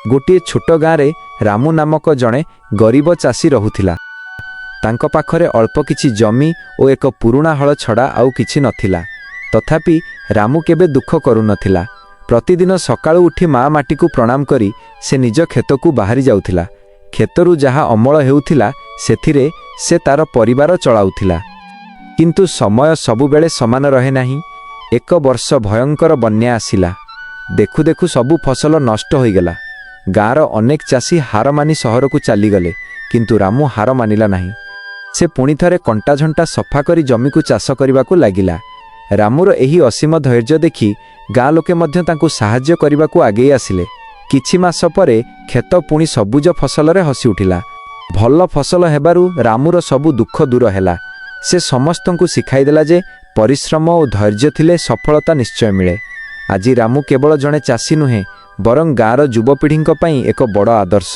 गोटे छोट गाँव रामू नामक जड़े गरीब चाषी रहुथिला। तांको पाखरे अल्प किछि जमी और एक पुराणा हल छड़ा आउ किछि नथिला। तथापि रामू केबे दुख करू नथिला। प्रतिदिन सकाळु उठी माँ माटी को प्रणाम करी से निज खेत को बाहरी जाउथिला। खेतरू जहा अमल हेउथिला सेथिरे से तार परिवार चलाउथिला। किंतु समय सबुबेले समान रहे नाही। एक वर्ष भयंकर बन्या आसिला। देखु देखु सबु फसल नष्ट होईगला। गाँर अनेक चाषी हार मानी सहर को चलीगले, किंतु रामू हार मानिला नाही। से पुणी थरे कंटा झंटा सफा करी जमी को चाष करने को लगिला। रामूर एही असीम धैर्य देखि गाँ लोके मध्य तांकु साहाय्य करने को आगे आसिले। किछि मास परे खेत पुणी सबुज फसल रे हसी उठिला। भल फसल हेबारु रामूर सबु दुख दूर हैला। से समस्तंकु सिखाई देला जे परिश्रम और धैर्य थिले सफलता निश्चय मिले। आज रामू केवल जड़े चाषी नुहे बरं गाँर युवपीढ़ी एक बड़ आदर्श।